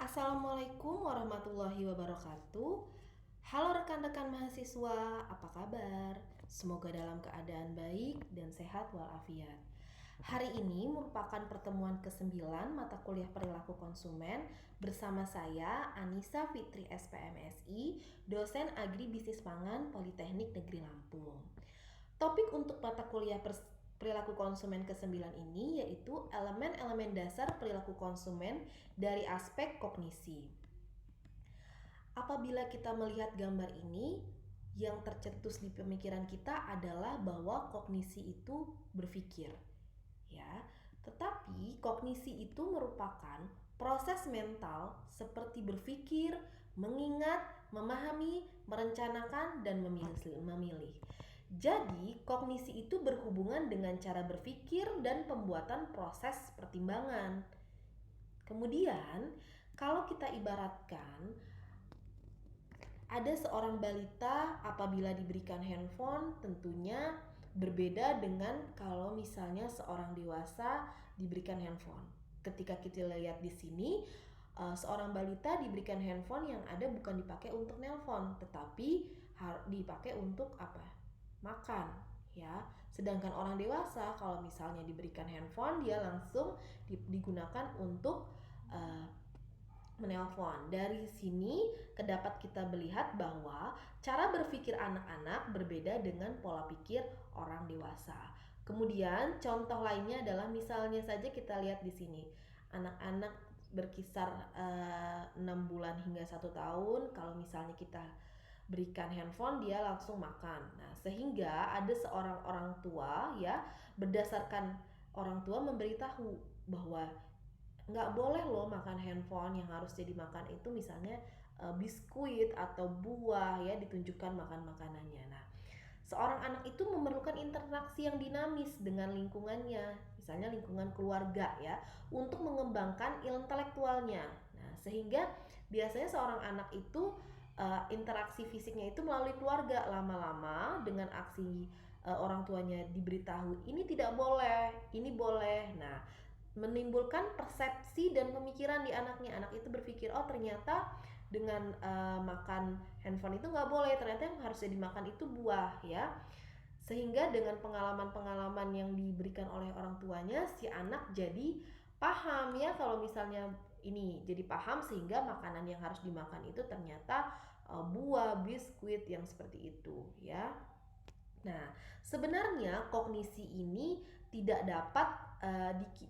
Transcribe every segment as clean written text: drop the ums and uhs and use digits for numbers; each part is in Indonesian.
Assalamualaikum warahmatullahi wabarakatuh. Halo rekan-rekan mahasiswa, apa kabar? Semoga dalam keadaan baik dan sehat walafiat. Hari ini merupakan pertemuan ke-9 mata kuliah perilaku konsumen bersama saya Anissa Fitri SPMSI, dosen Agribisnis Pangan Politeknik Negeri Lampung. Topik untuk mata kuliah perilaku konsumen ke-9 ini yaitu elemen-elemen dasar perilaku konsumen dari aspek kognisi. Apabila kita melihat gambar ini, yang tercetus di pemikiran kita adalah bahwa kognisi itu berpikir. Ya, tetapi kognisi itu merupakan proses mental seperti berpikir, mengingat, memahami, merencanakan, dan memilih. Jadi, kognisi itu berhubungan dengan cara berpikir dan pembuatan proses pertimbangan. Kemudian, kalau kita ibaratkan, ada seorang balita apabila diberikan handphone tentunya berbeda dengan kalau misalnya seorang dewasa diberikan handphone. Ketika kita lihat di sini, seorang balita diberikan handphone yang ada bukan dipakai untuk nelpon, tetapi dipakai untuk apa? Makan, ya. Sedangkan orang dewasa kalau misalnya diberikan handphone dia langsung digunakan untuk menelpon. Dari sini dapat kita melihat bahwa cara berpikir anak-anak berbeda dengan pola pikir orang dewasa. Kemudian contoh lainnya adalah misalnya saja kita lihat di sini. Anak-anak berkisar 6 bulan hingga 1 tahun, kalau misalnya kita berikan handphone dia langsung makan. Nah, sehingga ada seorang orang tua ya, berdasarkan orang tua memberitahu bahwa nggak boleh loh makan handphone, yang harus jadi makan itu misalnya biskuit atau buah ya, ditunjukkan makan makanannya. Nah, seorang anak itu memerlukan interaksi yang dinamis dengan lingkungannya, misalnya lingkungan keluarga ya, untuk mengembangkan intelektualnya. Nah, sehingga biasanya seorang anak itu interaksi fisiknya itu melalui keluarga. Lama-lama dengan aksi orang tuanya diberitahu ini tidak boleh, ini boleh. Nah, menimbulkan persepsi dan pemikiran di anaknya. Anak itu berpikir, oh ternyata dengan makan handphone itu nggak boleh, ternyata yang harus dimakan itu buah ya. Sehingga dengan pengalaman-pengalaman yang diberikan oleh orang tuanya, si anak jadi paham ya, kalau misalnya ini jadi paham, sehingga makanan yang harus dimakan itu ternyata buah, biskuit yang seperti itu ya. Nah, sebenarnya kognisi ini tidak dapat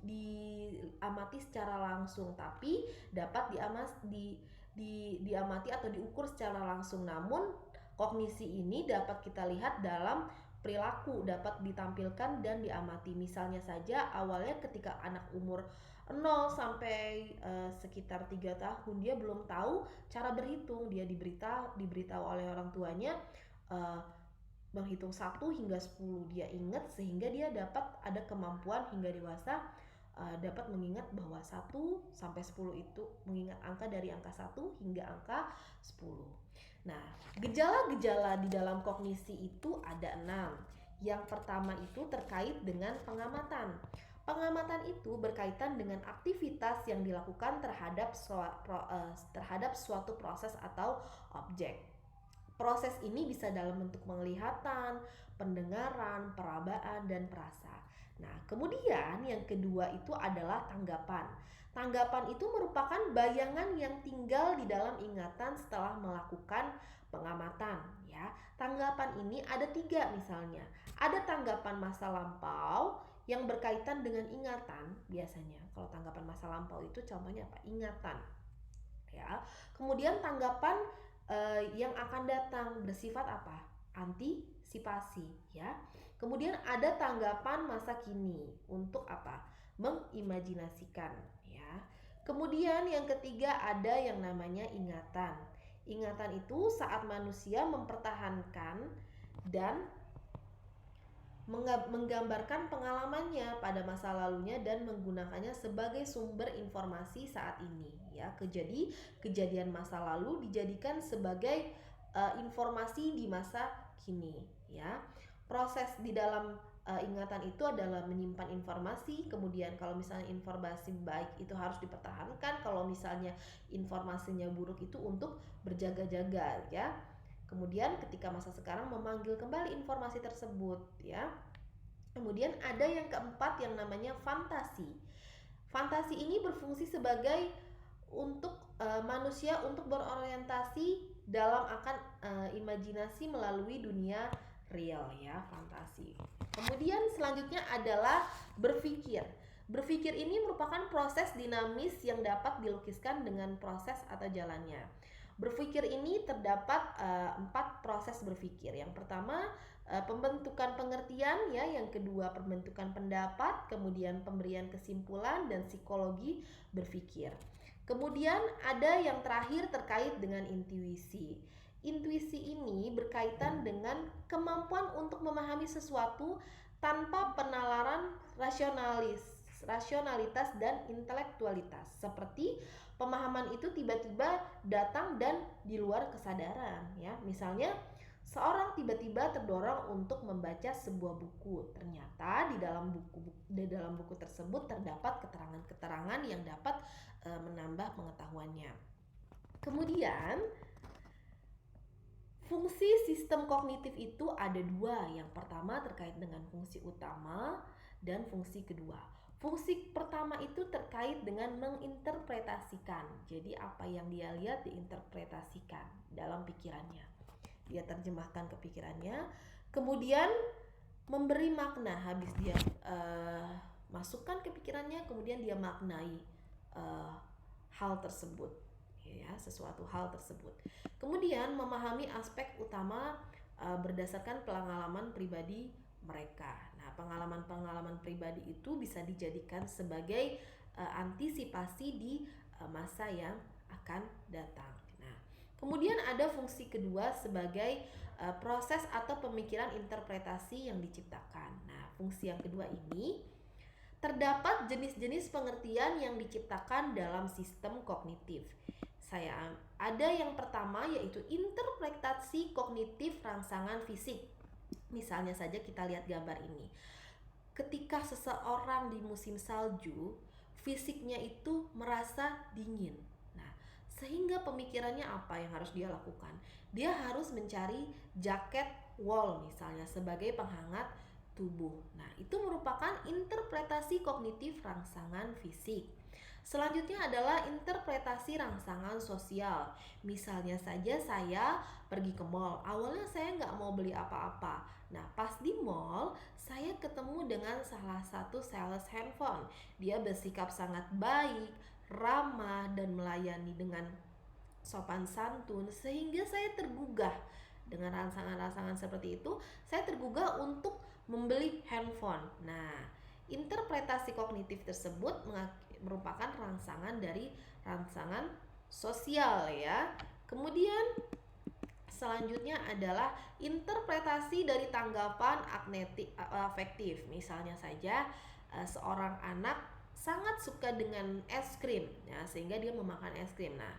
diamati secara langsung, tapi dapat diamati atau diukur secara langsung. Namun, kognisi ini dapat kita lihat dalam perilaku, dapat ditampilkan dan diamati. Misalnya saja awalnya ketika anak umur 0 sampai sekitar 3 tahun, dia belum tahu cara berhitung. Dia diberitahu oleh orang tuanya menghitung 1 hingga 10, dia ingat, sehingga dia dapat ada kemampuan hingga dewasa dapat mengingat bahwa 1 sampai 10 itu, mengingat angka dari angka 1 hingga angka 10. Nah, gejala-gejala di dalam kognisi itu ada 6. Yang pertama itu terkait dengan pengamatan. Pengamatan itu berkaitan dengan aktivitas yang dilakukan terhadap suatu proses atau objek. Proses ini bisa dalam bentuk penglihatan, pendengaran, perabaan, dan perasa. Nah, kemudian yang kedua itu adalah tanggapan. Tanggapan itu merupakan bayangan yang tinggal di dalam ingatan setelah melakukan pengamatan. Ya, tanggapan ini ada 3 misalnya. Ada tanggapan masa lampau yang berkaitan dengan ingatan biasanya. Kalau tanggapan masa lampau itu contohnya apa? Ingatan. Ya. Kemudian tanggapan yang akan datang bersifat apa? Antisipasi ya. Kemudian ada tanggapan masa kini untuk apa? Mengimajinasikan ya. Kemudian yang ketiga ada yang namanya ingatan. Ingatan itu saat manusia mempertahankan dan menggambarkan pengalamannya pada masa lalunya dan menggunakannya sebagai sumber informasi saat ini ya. Jadi kejadian masa lalu dijadikan sebagai informasi di masa kini ya. Proses di dalam ingatan itu adalah menyimpan informasi, kemudian kalau misalnya informasi baik itu harus dipertahankan, kalau misalnya informasinya buruk itu untuk berjaga-jaga ya. Kemudian ketika masa sekarang memanggil kembali informasi tersebut ya. Kemudian ada yang keempat yang namanya fantasi. Fantasi ini berfungsi sebagai untuk manusia untuk berorientasi dalam akan imajinasi melalui dunia real ya, fantasi. Kemudian selanjutnya adalah berpikir. Berpikir ini merupakan proses dinamis yang dapat dilukiskan dengan proses atau jalannya. Berpikir ini terdapat 4 proses berpikir. Yang pertama pembentukan pengertian ya, yang kedua pembentukan pendapat, kemudian pemberian kesimpulan dan psikologi berpikir. Kemudian ada yang terakhir terkait dengan intuisi. Intuisi ini berkaitan dengan kemampuan untuk memahami sesuatu tanpa penalaran rasionalitas dan intelektualitas. Seperti pemahaman itu tiba-tiba datang dan di luar kesadaran ya. Misalnya seorang tiba-tiba terdorong untuk membaca sebuah buku. Ternyata di dalam buku tersebut terdapat keterangan-keterangan yang dapat menambah pengetahuannya. Kemudian fungsi sistem kognitif itu ada 2. Yang pertama terkait dengan fungsi utama dan fungsi kedua. Fungsi pertama itu terkait dengan menginterpretasikan. Jadi apa yang dia lihat diinterpretasikan dalam pikirannya. Dia terjemahkan ke pikirannya. Kemudian memberi makna, habis dia masukkan ke pikirannya, kemudian dia maknai hal tersebut ya, sesuatu hal tersebut. Kemudian memahami aspek utama berdasarkan pengalaman pribadi mereka. Nah, pengalaman-pengalaman pribadi itu bisa dijadikan sebagai antisipasi di masa yang akan datang. Nah, kemudian ada fungsi kedua sebagai proses atau pemikiran interpretasi yang diciptakan. Nah, fungsi yang kedua ini terdapat jenis-jenis pengertian yang diciptakan dalam sistem kognitif. Ada yang pertama yaitu interpretasi kognitif rangsangan fisik. Misalnya saja kita lihat gambar ini. Ketika seseorang di musim salju, fisiknya itu merasa dingin. Nah, sehingga pemikirannya apa yang harus dia lakukan? Dia harus mencari jaket wool misalnya sebagai penghangat tubuh. Nah, itu merupakan interpretasi kognitif rangsangan fisik. Selanjutnya adalah interpretasi rangsangan sosial. Misalnya saja saya pergi ke mall. Awalnya saya nggak mau beli apa-apa. Nah, pas di mall, saya ketemu dengan salah satu sales handphone. Dia bersikap sangat baik, ramah, dan melayani dengan sopan santun. Sehingga saya tergugah dengan rangsangan-rangsangan seperti itu. Saya tergugah untuk membeli handphone. Nah, interpretasi kognitif tersebut merupakan rangsangan dari rangsangan sosial ya. Kemudian selanjutnya adalah interpretasi dari tanggapan afektif. Misalnya saja seorang anak sangat suka dengan es krim ya, sehingga dia memakan es krim. Nah,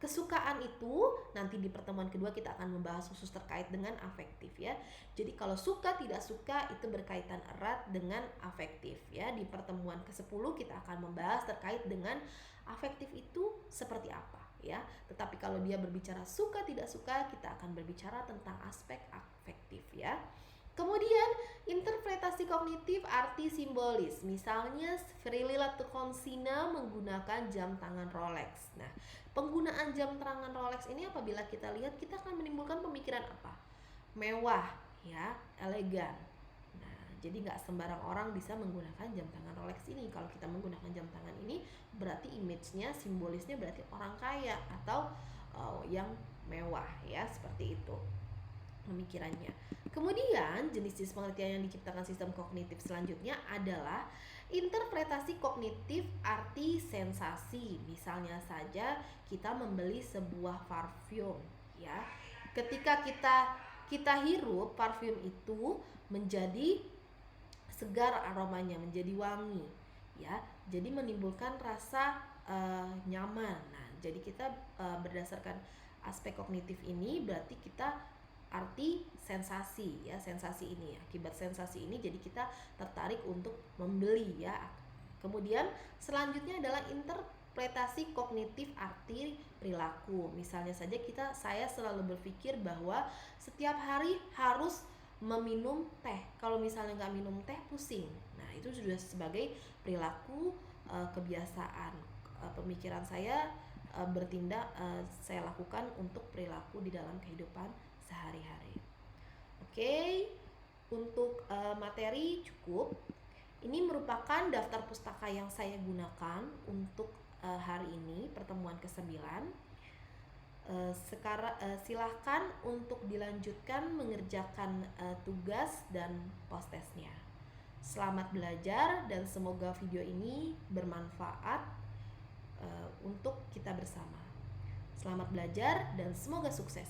kesukaan itu nanti di pertemuan kedua kita akan membahas khusus terkait dengan afektif ya. Jadi kalau suka tidak suka itu berkaitan erat dengan afektif ya. Di pertemuan ke-10 kita akan membahas terkait dengan afektif itu seperti apa ya. Tetapi kalau dia berbicara suka tidak suka, kita akan berbicara tentang aspek afektif ya. Kemudian interpretasi kognitif arti simbolis. Misalnya Prilly Latukonsina menggunakan jam tangan Rolex. Nah, penggunaan jam tangan Rolex ini apabila kita lihat, kita akan menimbulkan pemikiran apa? Mewah ya, elegan. Nah, jadi nggak sembarang orang bisa menggunakan jam tangan Rolex ini. Kalau kita menggunakan jam tangan ini, berarti image-nya, simbolisnya berarti orang kaya atau yang mewah ya, seperti itu pemikirannya. Kemudian jenis-jenis pengertian yang diciptakan sistem kognitif selanjutnya adalah interpretasi kognitif arti sensasi. Misalnya saja kita membeli sebuah parfum ya. Ketika kita hirup parfum itu menjadi segar aromanya, menjadi wangi ya. Jadi menimbulkan rasa nyaman. Nah, jadi kita berdasarkan aspek kognitif ini berarti kita arti sensasi ya, sensasi ini. Akibat sensasi ini jadi kita tertarik untuk membeli ya. Kemudian selanjutnya adalah interpretasi kognitif arti perilaku. Misalnya saja saya selalu berpikir bahwa setiap hari harus meminum teh. Kalau misalnya nggak minum teh pusing. Nah, itu sudah sebagai perilaku kebiasaan. Pemikiran saya bertindak, saya lakukan untuk perilaku di dalam kehidupan sehari-hari. Oke, untuk materi cukup. Ini merupakan daftar pustaka yang saya gunakan untuk hari ini, pertemuan ke-9. Sekarang silahkan untuk dilanjutkan mengerjakan tugas dan post-testnya. Selamat belajar dan semoga video ini bermanfaat untuk kita bersama. Selamat belajar dan semoga sukses.